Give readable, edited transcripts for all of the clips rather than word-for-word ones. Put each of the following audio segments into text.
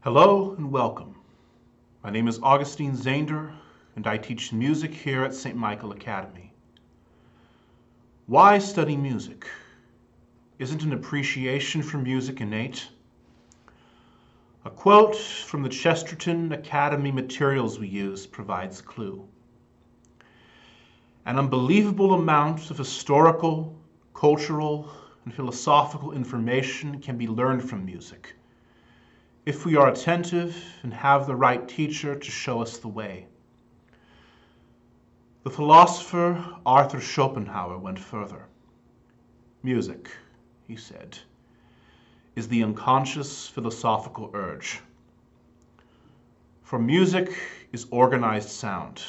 Hello and welcome. My name is Augustine Zander, and I teach music here at St. Michael Academy. Why study music? Isn't an appreciation for music innate? A quote from the Chesterton Academy materials we use provides a clue. An unbelievable amount of historical, cultural, and philosophical information can be learned from music, if we are attentive and have the right teacher to show us the way. The philosopher Arthur Schopenhauer went further. Music, he said, is the unconscious philosophical urge. For music is organized sound.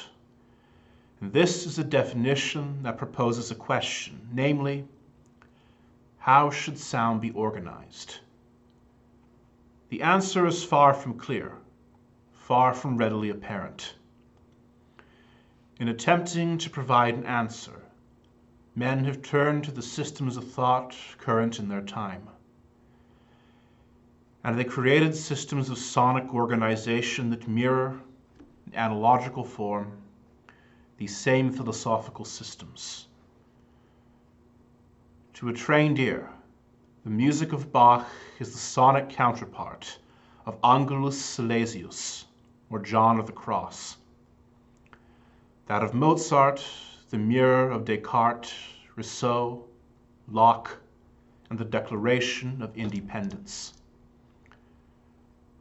And this is a definition that proposes a question, namely, how should sound be organized? The answer is far from clear, far from readily apparent. In attempting to provide an answer, men have turned to the systems of thought current in their time. And they created systems of sonic organization that mirror, in analogical form, these same philosophical systems. To a trained ear, the music of Bach is the sonic counterpart of Angelus Silesius, or John of the Cross. That of Mozart, the mirror of Descartes, Rousseau, Locke, and the Declaration of Independence.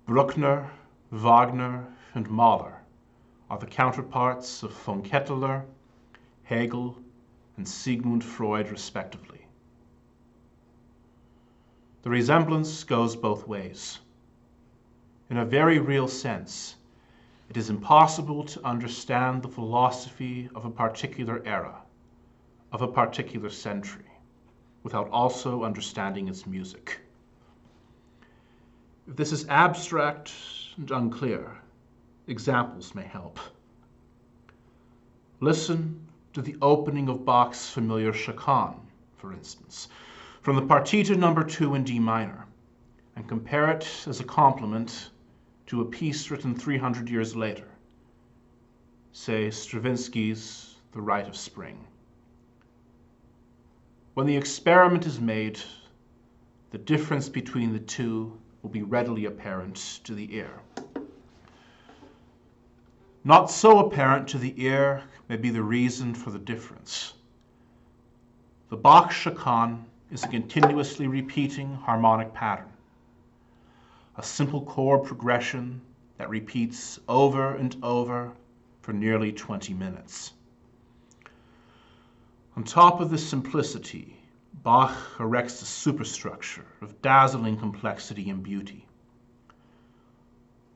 Bruckner, Wagner, and Mahler are the counterparts of von Ketteler, Hegel, and Sigmund Freud, respectively. The resemblance goes both ways. In a very real sense, it is impossible to understand the philosophy of a particular era, of a particular century, without also understanding its music. If this is abstract and unclear, examples may help. Listen to the opening of Bach's familiar Chacon, for instance, from the Partita No. 2 in D minor, and compare it as a complement to a piece written 300 years later, say Stravinsky's The Rite of Spring. When the experiment is made, the difference between the two will be readily apparent to the ear. Not so apparent to the ear may be the reason for the difference. The Bachs Chacon is a continuously repeating harmonic pattern, a simple chord progression that repeats over and over for nearly 20 minutes. On top of this simplicity, Bach erects a superstructure of dazzling complexity and beauty.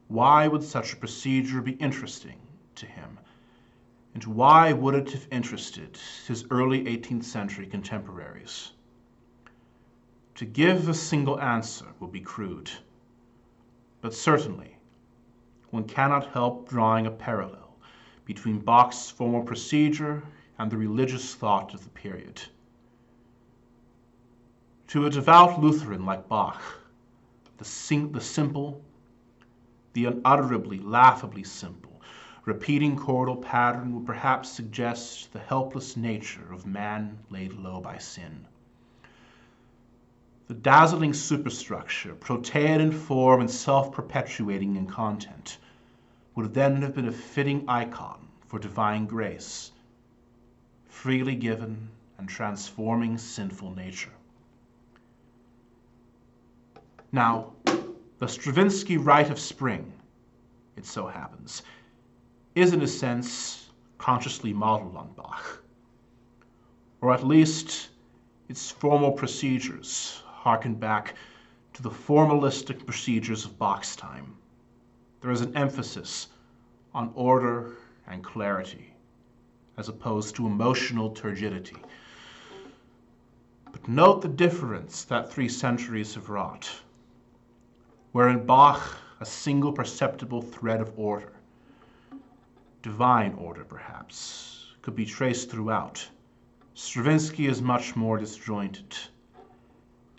Why would such a procedure be interesting to him? And why would it have interested his early 18th century contemporaries? To give a single answer will be crude, but certainly one cannot help drawing a parallel between Bach's formal procedure and the religious thought of the period. To a devout Lutheran like Bach, the simple, the unutterably, laughably simple, repeating chordal pattern would perhaps suggest the helpless nature of man laid low by sin. The dazzling superstructure, protean in form and self-perpetuating in content, would then have been a fitting icon for divine grace, freely given and transforming sinful nature. Now, the Stravinsky Rite of Spring, it so happens, is in a sense consciously modeled on Bach, or at least its formal procedures harken back to the formalistic procedures of Bach's time. There is an emphasis on order and clarity, as opposed to emotional turgidity. But note the difference that 3 centuries have wrought. Where in Bach a single perceptible thread of order, divine order perhaps, could be traced throughout, Stravinsky is much more disjointed,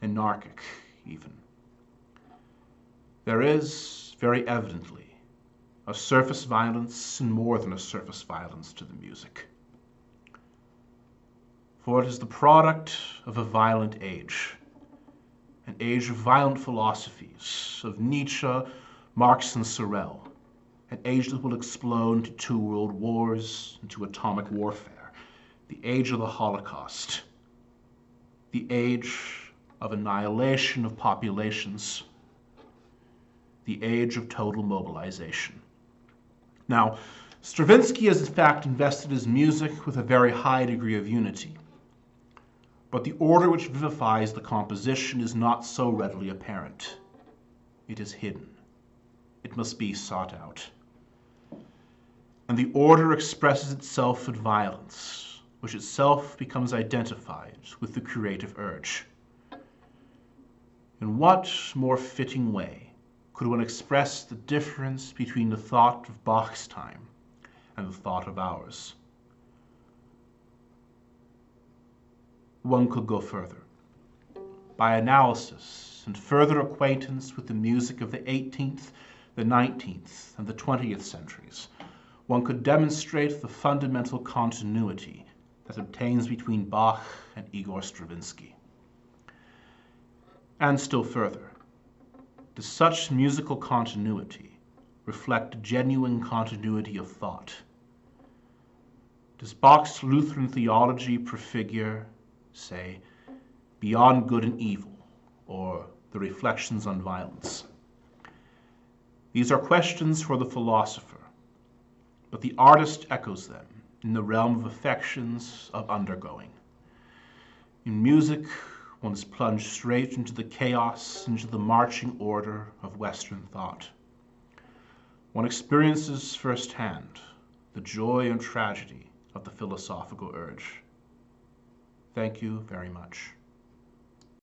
anarchic even. There is, very evidently, a surface violence and more than a surface violence to the music. For it is the product of a violent age, an age of violent philosophies, of Nietzsche, Marx, and Sorel, an age that will explode into 2 world wars, into atomic warfare, the age of the Holocaust, the age of annihilation of populations, the age of total mobilization. Now, Stravinsky has in fact invested his music with a very high degree of unity, but the order which vivifies the composition is not so readily apparent. It is hidden. It must be sought out. And the order expresses itself in violence, which itself becomes identified with the creative urge. In what more fitting way could one express the difference between the thought of Bach's time and the thought of ours? One could go further. By analysis and further acquaintance with the music of the 18th, the 19th, and the 20th centuries, one could demonstrate the fundamental continuity that obtains between Bach and Igor Stravinsky. And still further, does such musical continuity reflect genuine continuity of thought? Does Bach's Lutheran theology prefigure, say, Beyond Good and Evil, or the Reflections on Violence? These are questions for the philosopher, but the artist echoes them in the realm of affections of undergoing. In music, one is plunged straight into the chaos, into the marching order of Western thought. One experiences firsthand the joy and tragedy of the philosophical urge. Thank you very much.